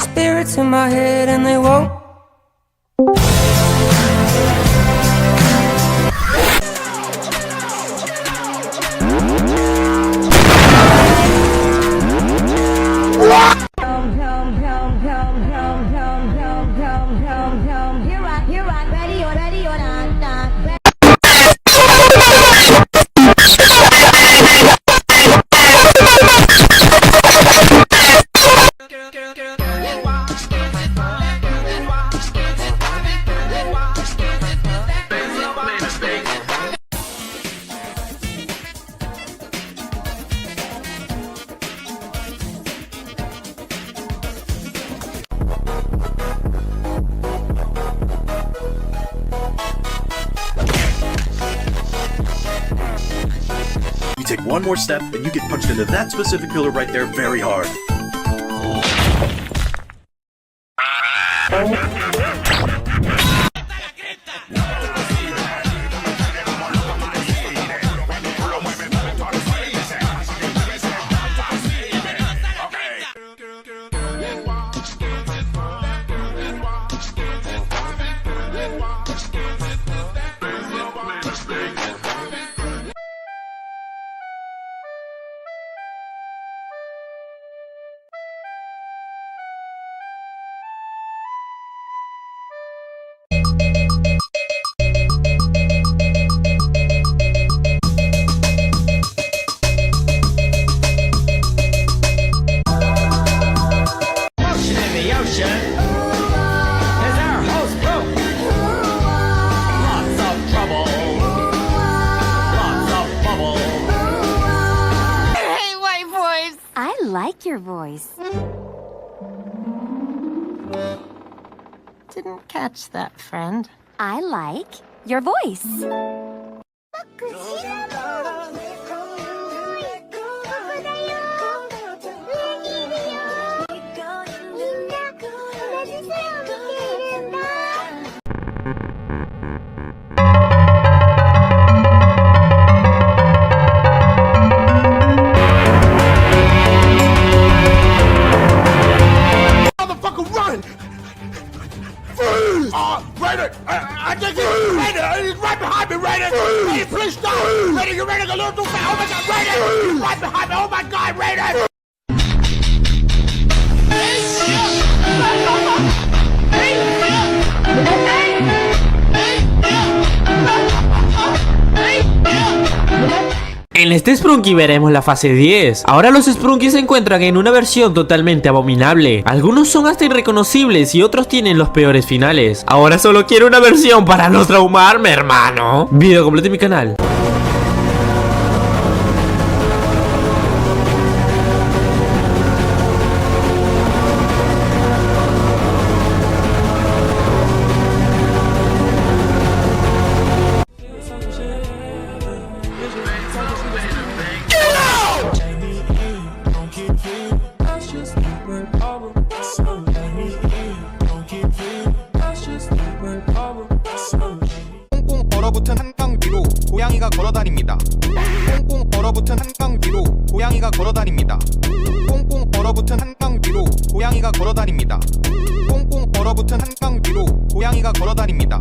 Spirits in my head and they won't. You're right, ready or not. You take one more step and you get punched into that specific pillar right there very hard. I like your voice. Didn't catch that, friend. I like your voice. I think he's right behind me, Raiden! Raiden, please stop! Raiden, you're running a little too fast! Oh my god, Raiden! He's right behind me! Oh my god, Raiden! En este Sprunki veremos la fase 10. Ahora los Sprunki se encuentran en una versión totalmente abominable. Algunos son hasta irreconocibles y otros tienen los peores finales. Ahora solo quiero una versión para no traumarme, hermano. Video completo en mi canal. 꽁꽁 얼어붙은 한강 위로 고양이가 걸어다닙니다. 꽁꽁 얼어붙은 한강 위로 고양이가 걸어다닙니다. 꽁꽁 얼어붙은 한강 위로 고양이가 걸어다닙니다. 꽁꽁 얼어붙은 한강 위로 고양이가 걸어다닙니다.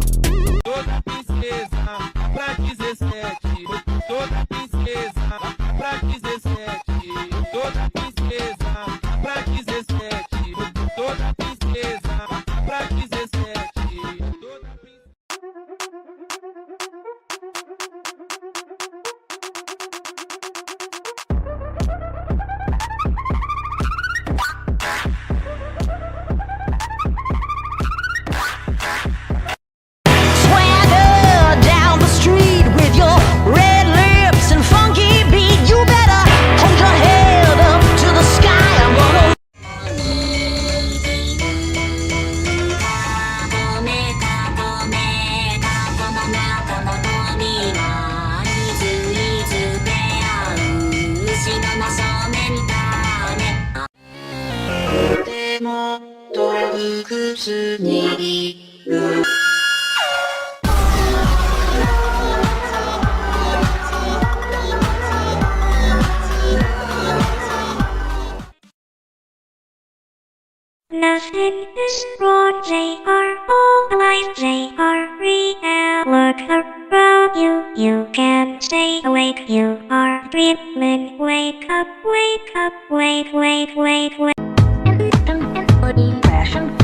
music is broad, they are all alive, they are real. Look around you, you can stay awake, you are dreaming. Wake up, wake up, wake, wake, wake, wake. Fashion.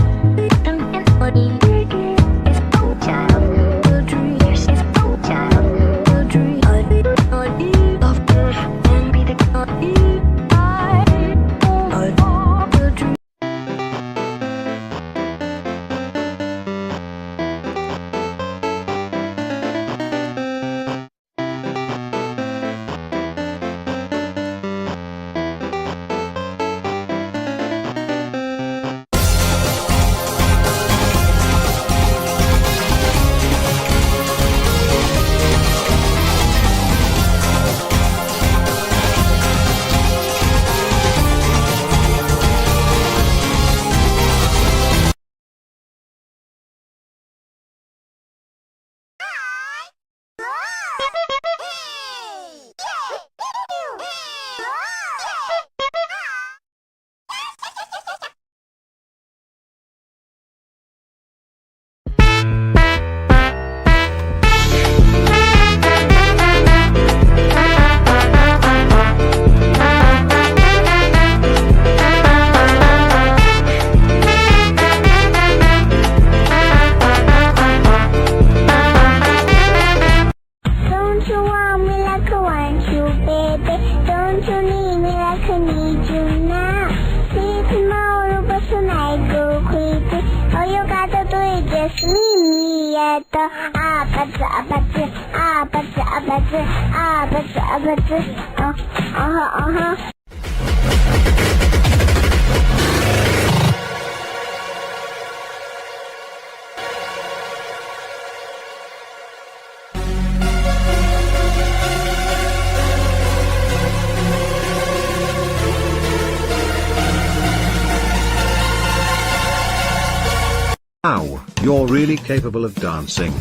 Wow, you're really capable of dancing.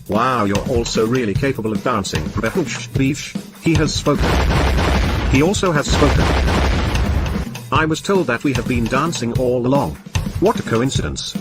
Wow, you're also really capable of dancing. He has spoken. He also has spoken. I was told that we have been dancing all along. What a coincidence.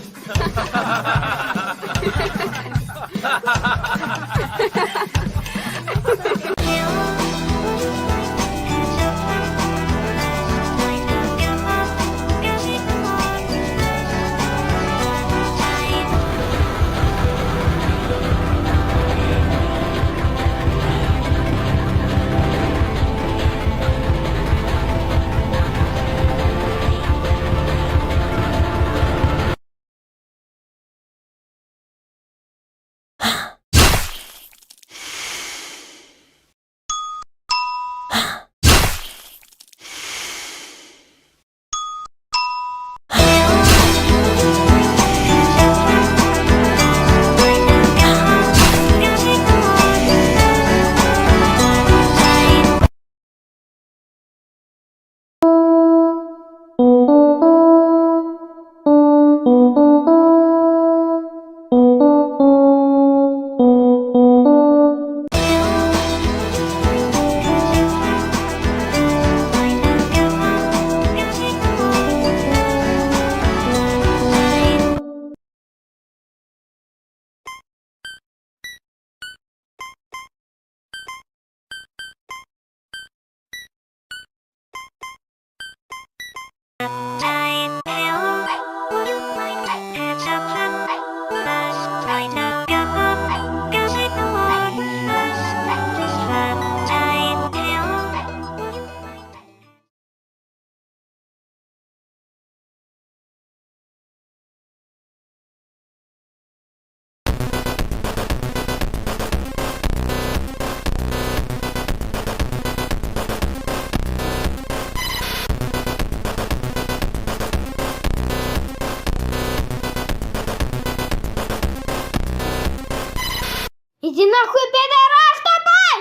Иди нахуй, пидорас тупой!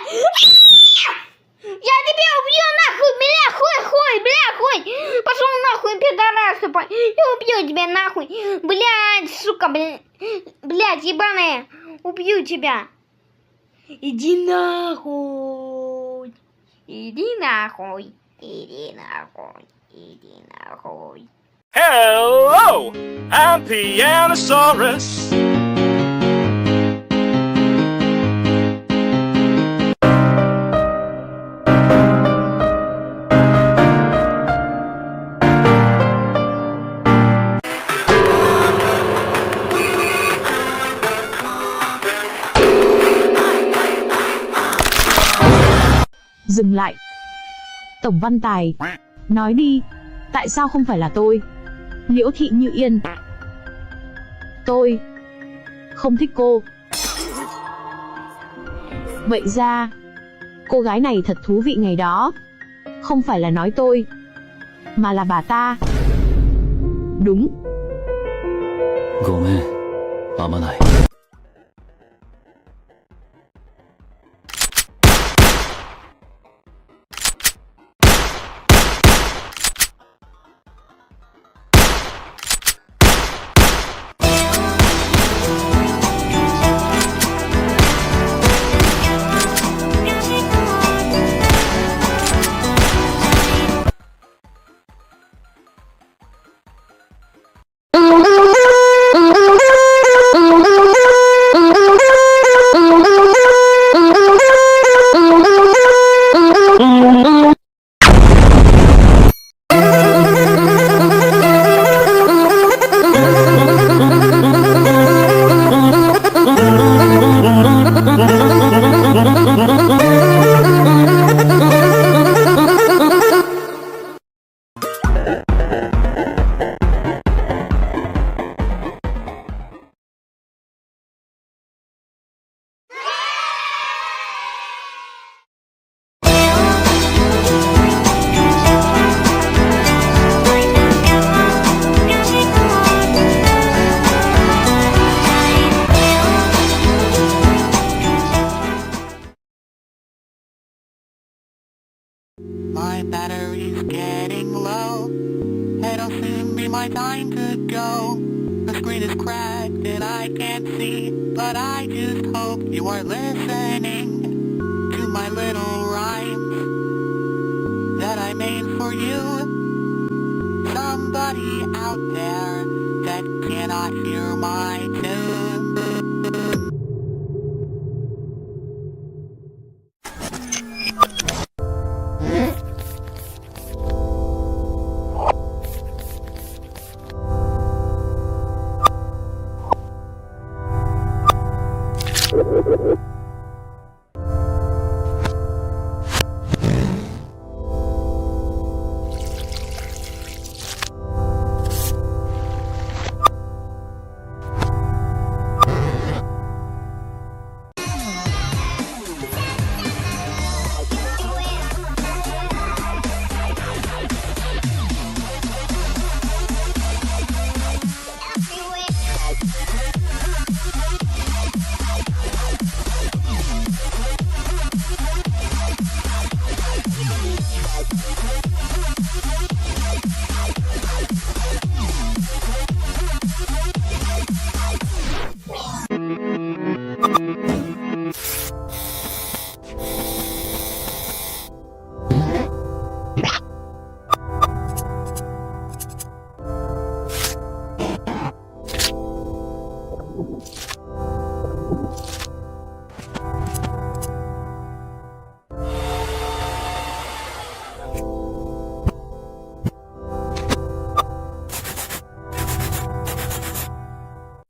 Я тебя убью нахуй, бля, хуй, бля, хуй! Пошел нахуй, пидорас тупой! Я убью тебя нахуй! Блядь, сука, блядь, ебаная! Убью тебя! Иди нахуй! Иди нахуй! Иди нахуй! Иди нахуй! Hello, I'm Pianosaurus. Dừng lại. Tổng Văn Tài, nói đi, tại sao không phải là tôi? Liễu Thị Như Yên. Tôi không thích cô. Vậy ra, cô gái này thật thú vị ngày đó. Không phải là nói tôi, mà là bà ta. Đúng. ごめん、あまない。My battery's getting low. It'll soon be my time to go. The screen is cracked and I can't see, but I just hope you are listening to my little rhymes that I made for you. Somebody out there that cannot hear my tune.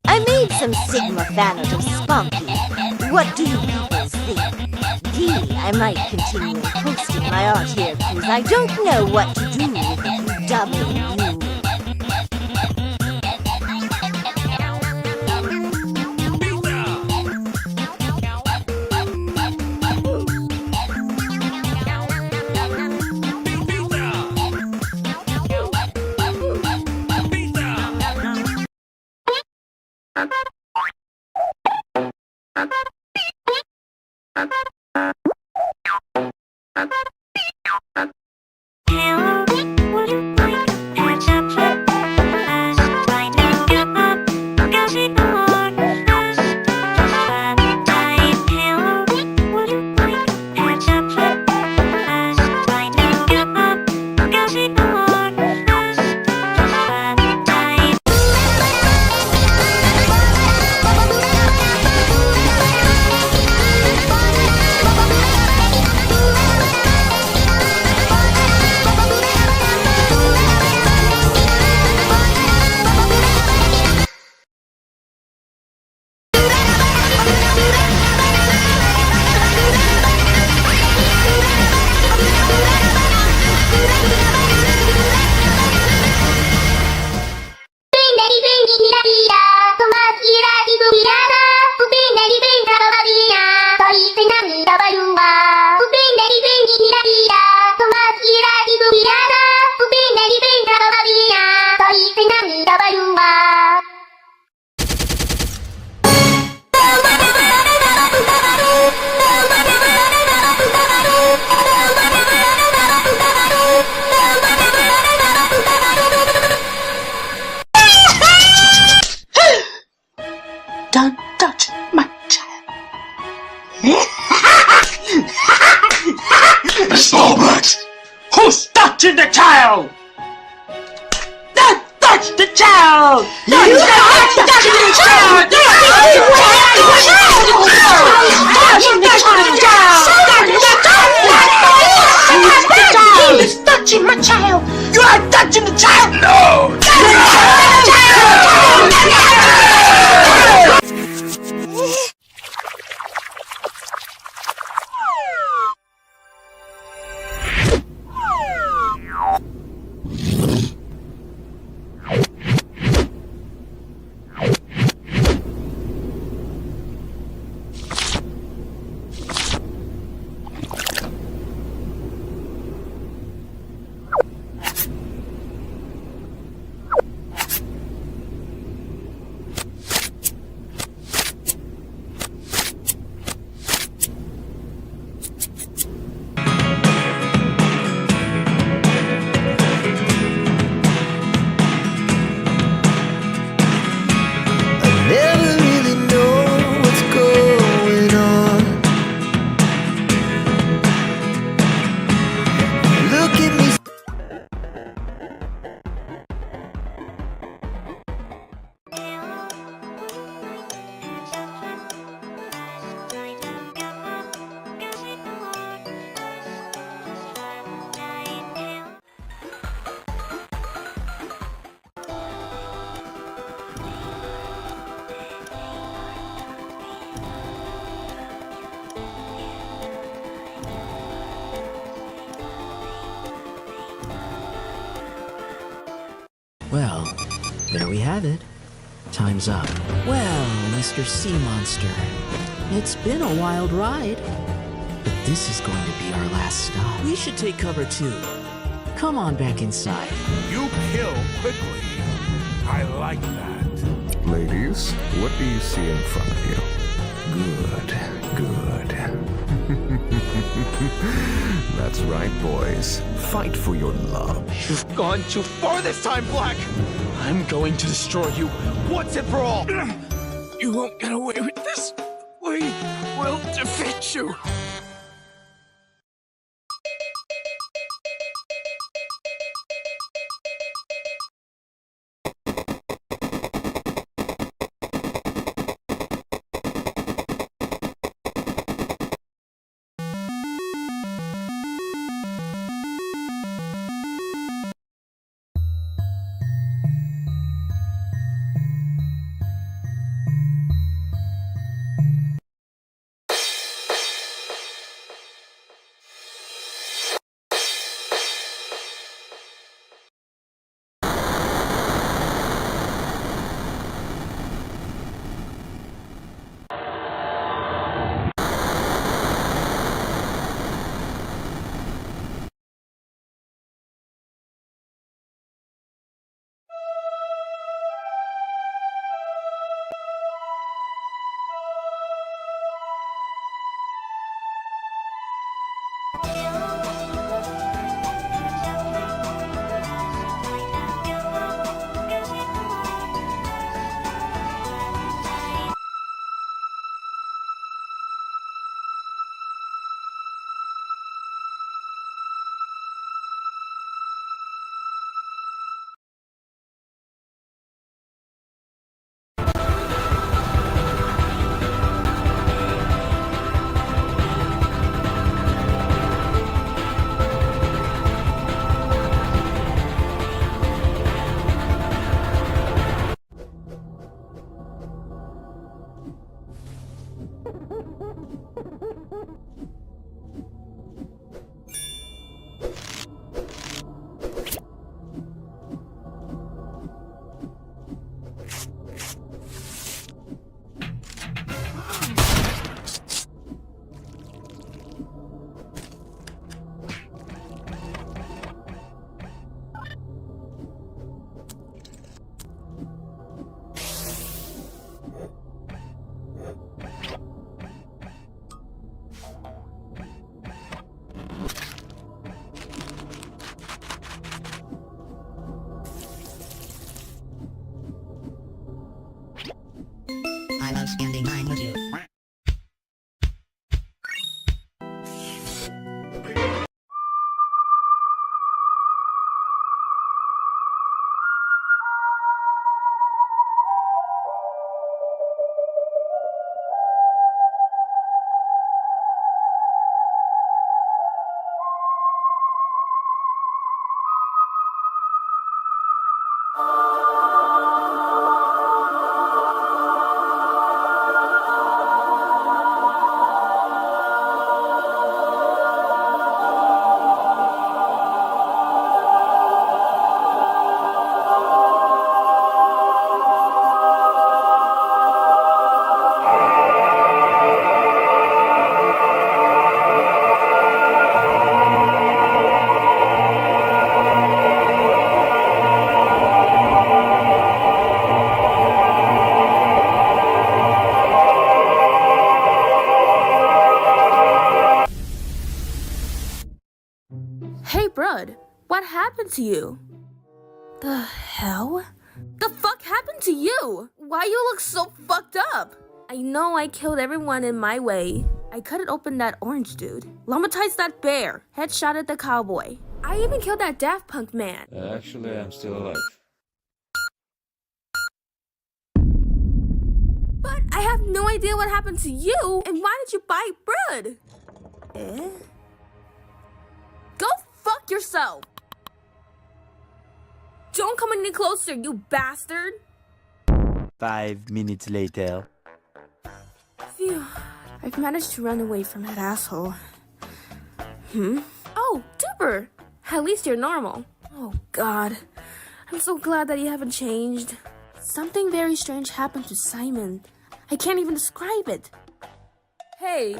I made some Sigma Thanos of Sprunki. What do you people think? Gee, I might continue posting my art here, because I don't know what to do with you W. Hello, would you like a Don't touch my child. Stop it! Who's touching the child? Don't touch the child! You touch the child! He's touching my child! You are touching the child! No! Well, there we have it. Time's up. Well, Mr. Sea Monster, it's been a wild ride, but this is going to be our last stop. We should take cover too. Come on back inside. You kill quickly. I like that. Ladies, what do you see in front of you? Good. That's right, boys. Fight for your love. You've gone too far this time, Black. I'm going to destroy you once and for all. You won't get away with this. We will defeat you. love spending time with you. Hey, Brud, what happened to you? The hell? The fuck happened to you? Why you look so fucked up? I know I killed everyone in my way. I couldn't open that orange dude. Llamatized that bear. Headshotted the cowboy. I even killed that Daft Punk man. Actually, I'm still alive. But I have no idea what happened to you, and why did you bite Brud? Go fuck yourself! Don't come any closer, you bastard! 5 minutes later. Phew. I've managed to run away from that asshole. Oh, Duper! At least you're normal. Oh, God. I'm so glad that you haven't changed. Something very strange happened to Simon. I can't even describe it. Hey,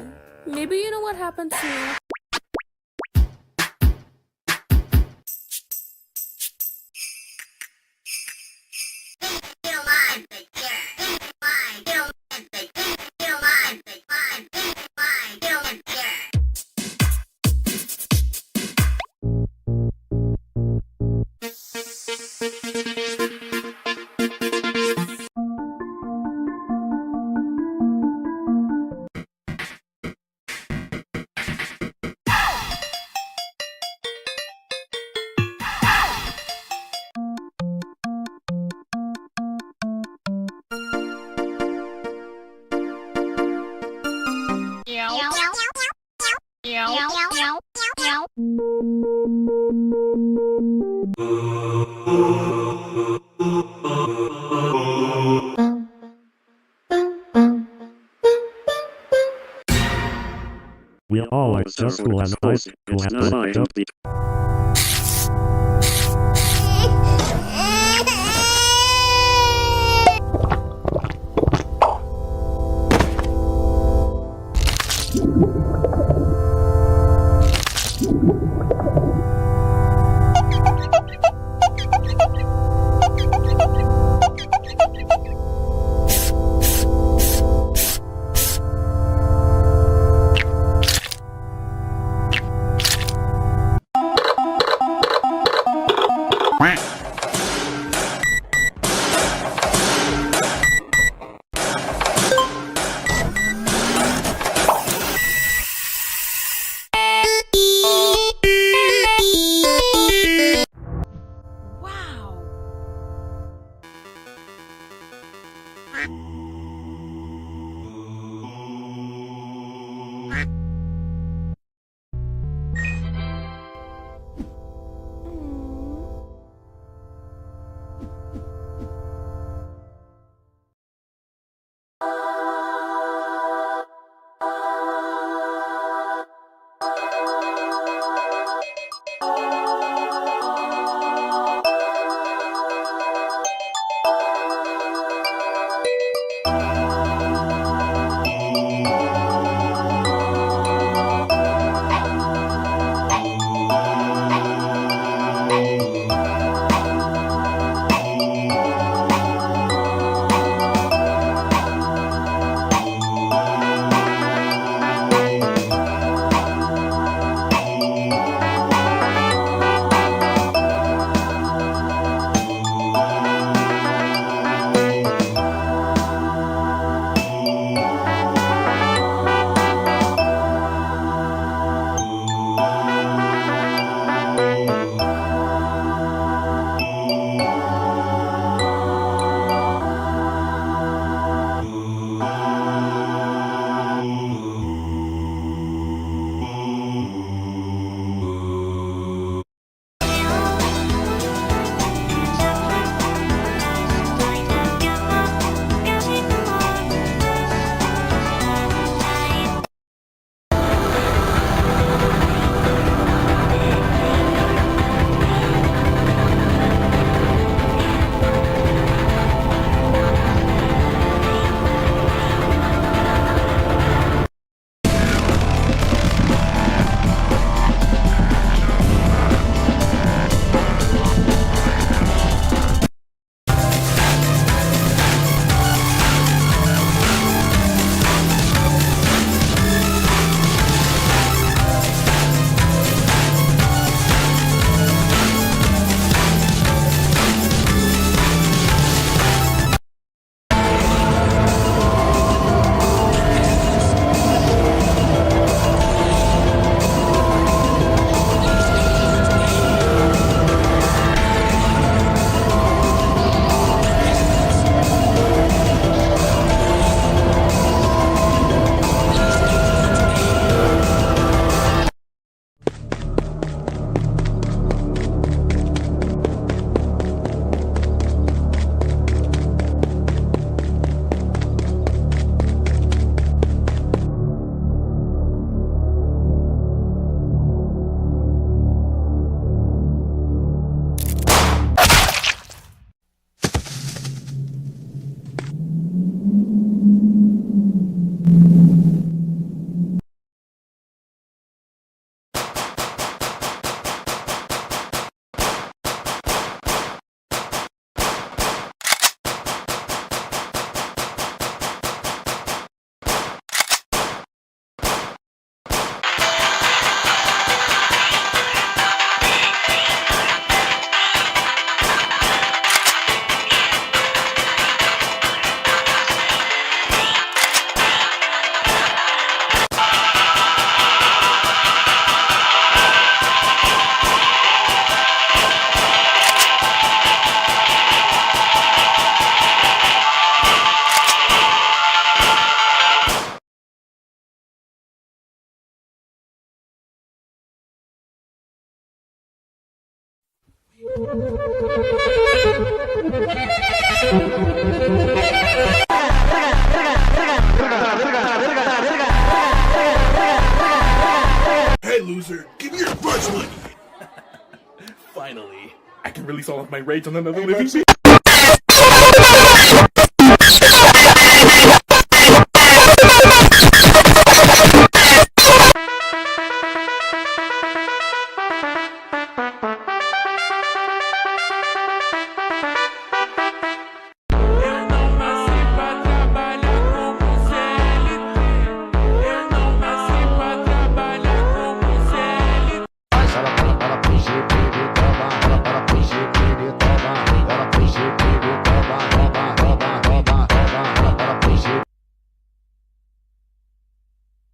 maybe you know what happened to... We are all like circle and ice. It's not the Hey loser, give me your brunch money! Finally, I can release all of my rage on another living being.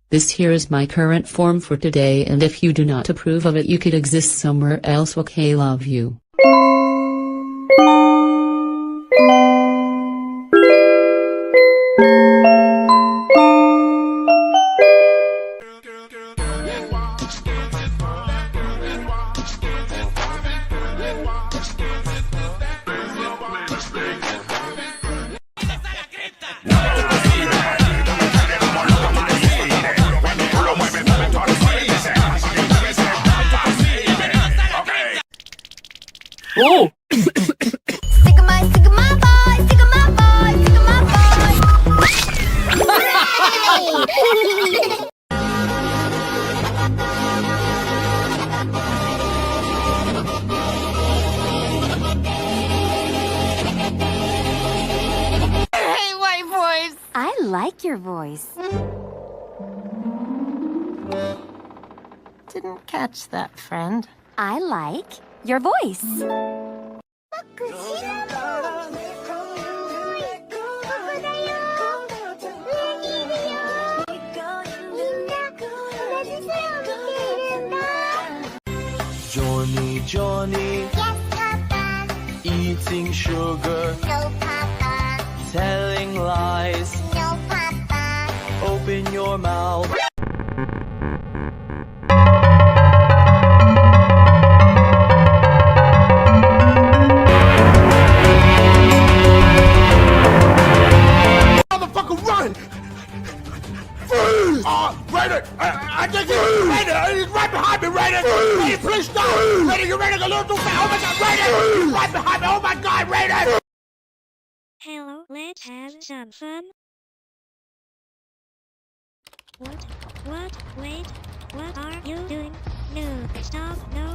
This here is my current form for today, and if you do not approve of it, you could exist somewhere else. Okay, love you. ¡Oh! I like your voice. Didn't catch that, friend. I like your voice. Johnny, Johnny. Yes, Papa. Eating sugar. No, Papa. Telling lies. No, Papa. Open your mouth. Motherfucker, run! Raider! I think it's Raider! He's right behind me, Raider! Raider, please stop! Raider, you're running a little too fast! Oh my god, Raider! He's right behind me! Oh my god, Raider! Hello, let's have some fun. What? Wait, what are you doing? No, stop, no.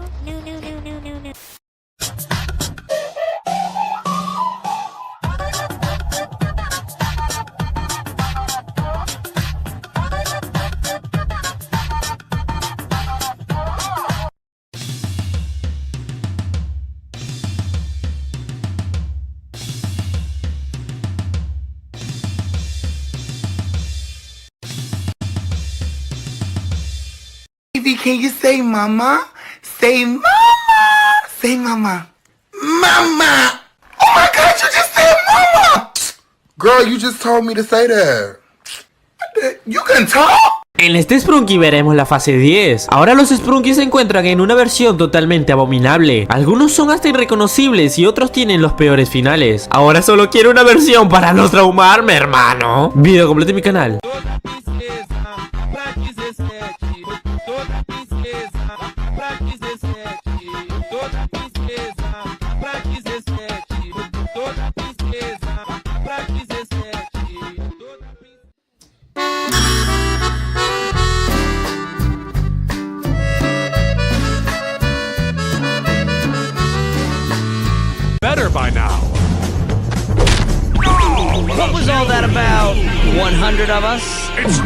Can you say mama? Say mama! Say mama. Mama! Oh my god, you just said mama! Girl, you just told me to say that. You can talk? En este Sprunki veremos la fase 10. Ahora los Sprunki se encuentran en una versión totalmente abominable. Algunos son hasta irreconocibles y otros tienen los peores finales. Ahora solo quiero una versión para no traumarme, hermano. Video completo en mi canal. Better by now. What was all that about? 100 of us? It's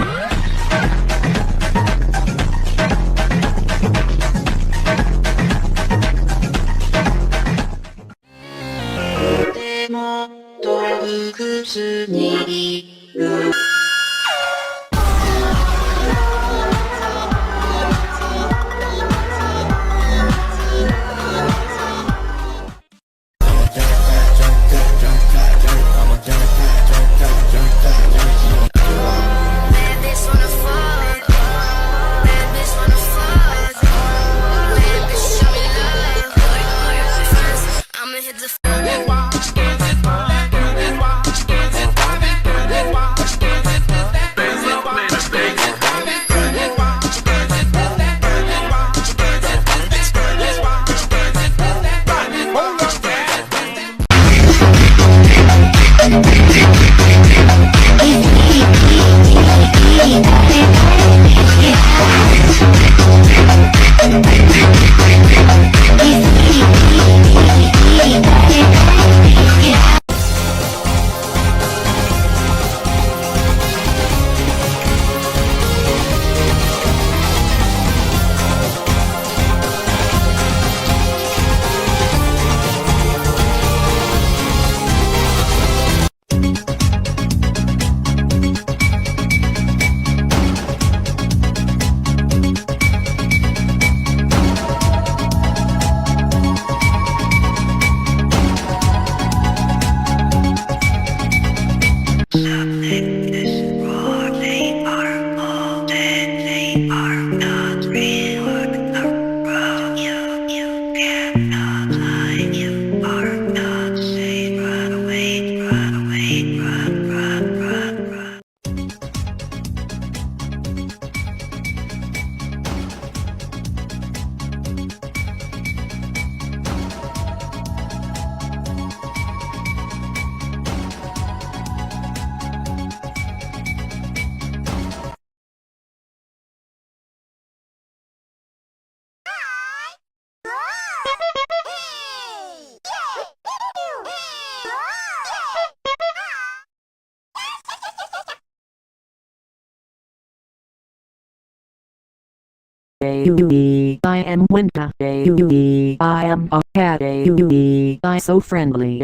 I am Winka. I am a cat. I so friendly.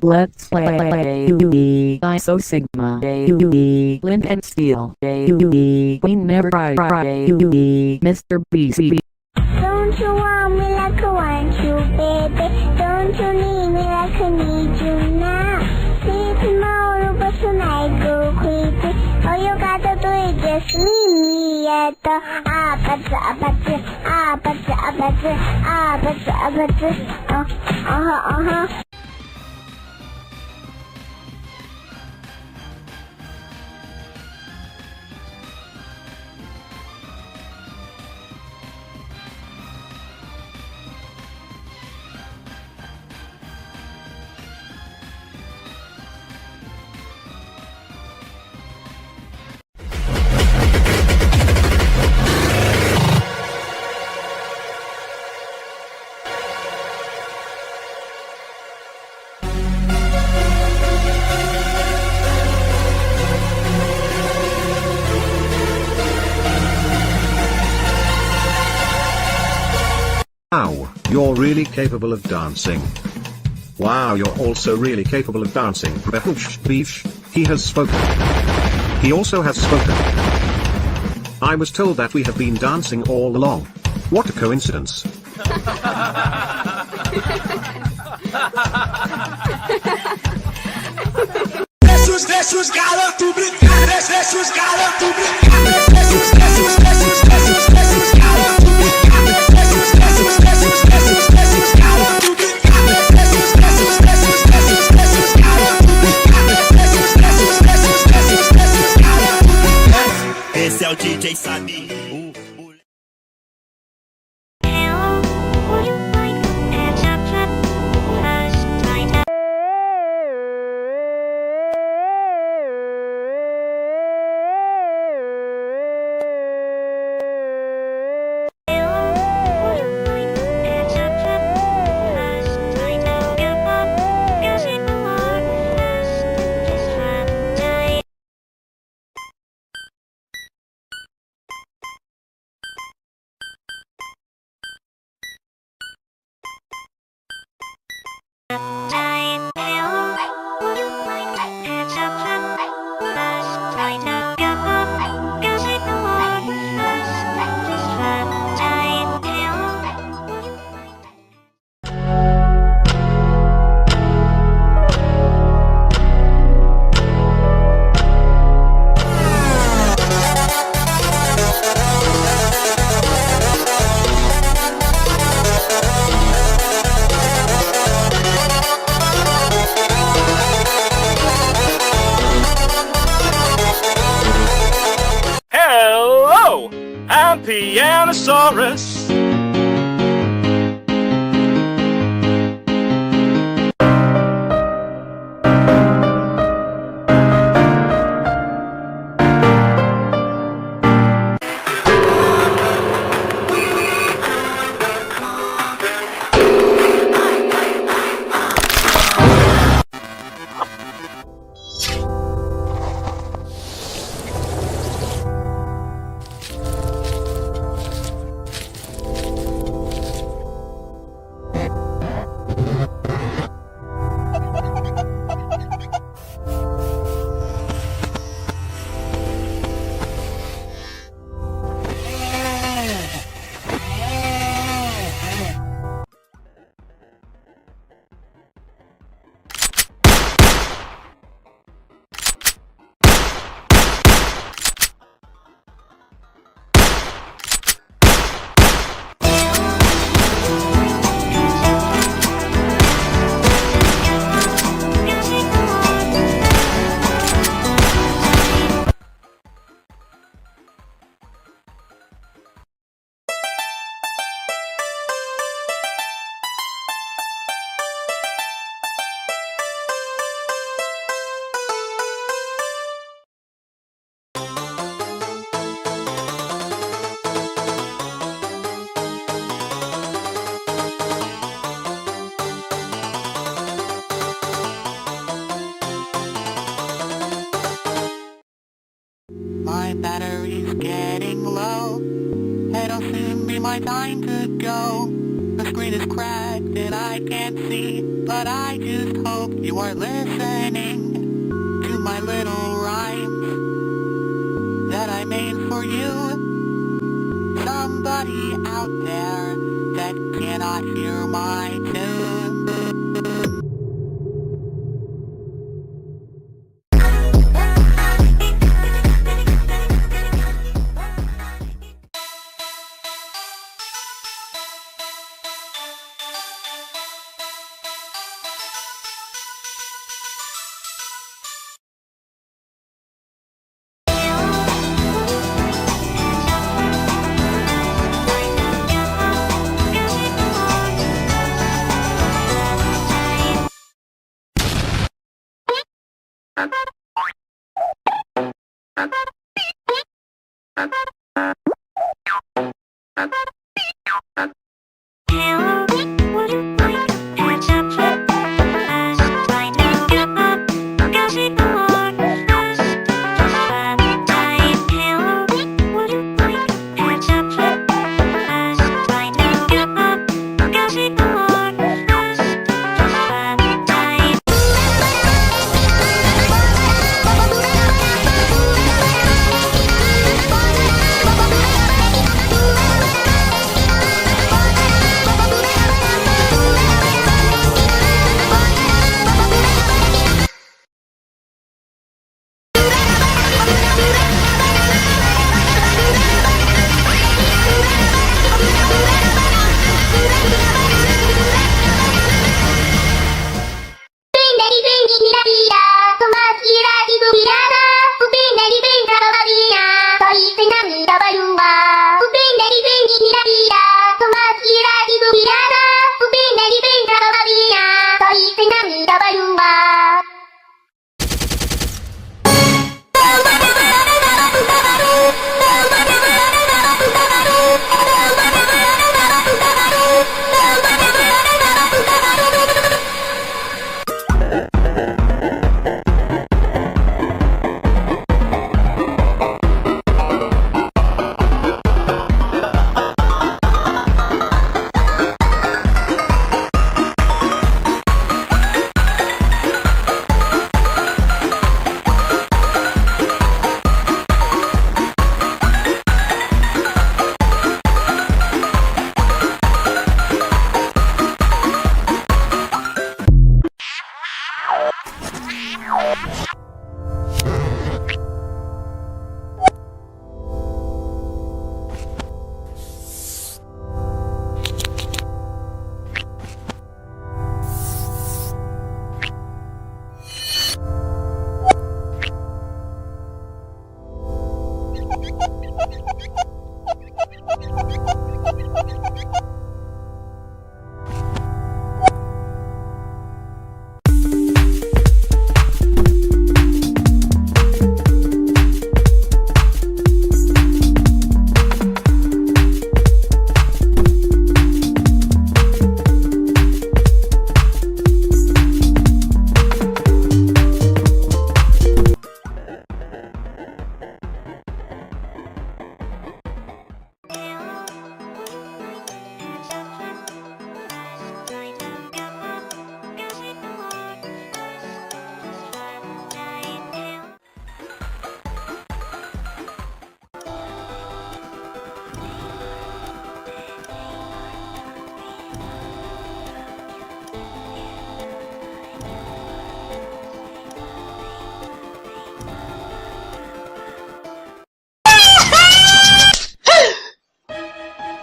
Let's play. I so Sigma. Flint and Steel. We never cry. Mr. BC. Don't you want me like I want you, baby? Don't you need me like I need you now? See tomorrow, but tonight go creepy. All you gotta do is just meet me at the uh-huh. Wow, you're really capable of dancing. Wow, you're also really capable of dancing. He has spoken. He also has spoken. I was told that we have been dancing all along. What a coincidence. Esse é o DJ Sabi. I'm Pianosaurus. My battery's getting low. Hey, don't my time to go. The screen is cracked and I can't see, but I just hope you are listening to my little rhymes that I made for you. Somebody out there that cannot hear my tune.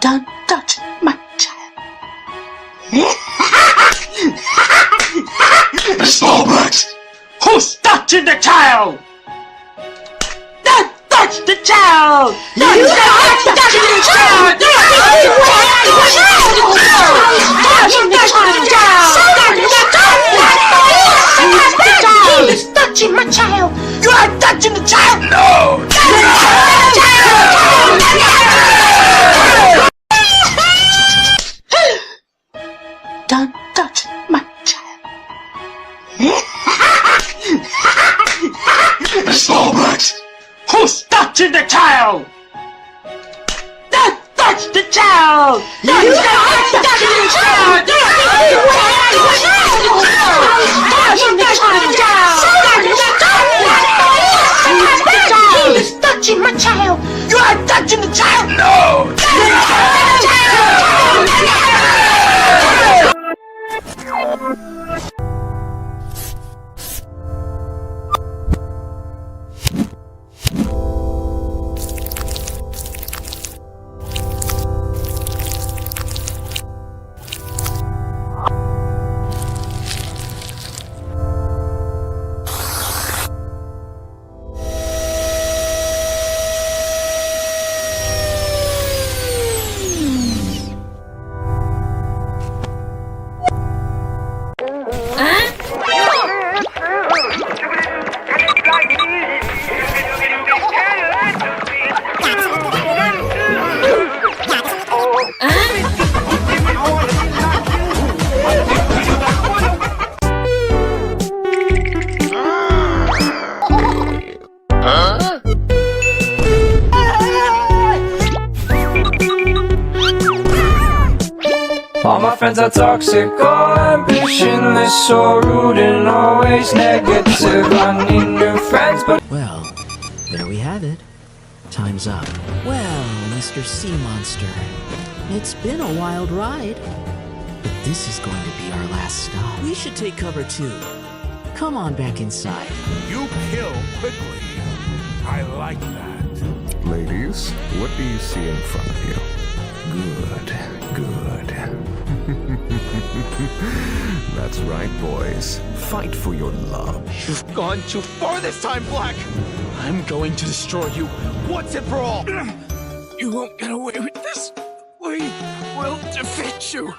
Don't touch my child. Stop it! Who's touching the child? Don't touch the child! Don't touch the child! He is touching my child! You are touching the child! No! Don't touch my child. Stop it! Who's touching the child? Don't touch the child! Touch the child! He's touching my child! You are touching the child! No! All my friends are toxic, all ambitionless, so rude and always negative. I need new friends, but Well, there we have it. Time's up. Well, Mr. Sea Monster, it's been a wild ride, but this is going to be our last stop. We should take cover too. Come on back inside. You kill quickly. I like that. Ladies, what do you see in front of you? Good, good. That's right, boys. Fight for your love. You've gone too far this time, Black! I'm going to destroy you once and for all! You won't get away with this! We will defeat you!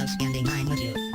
love spending time with you.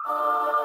Oh.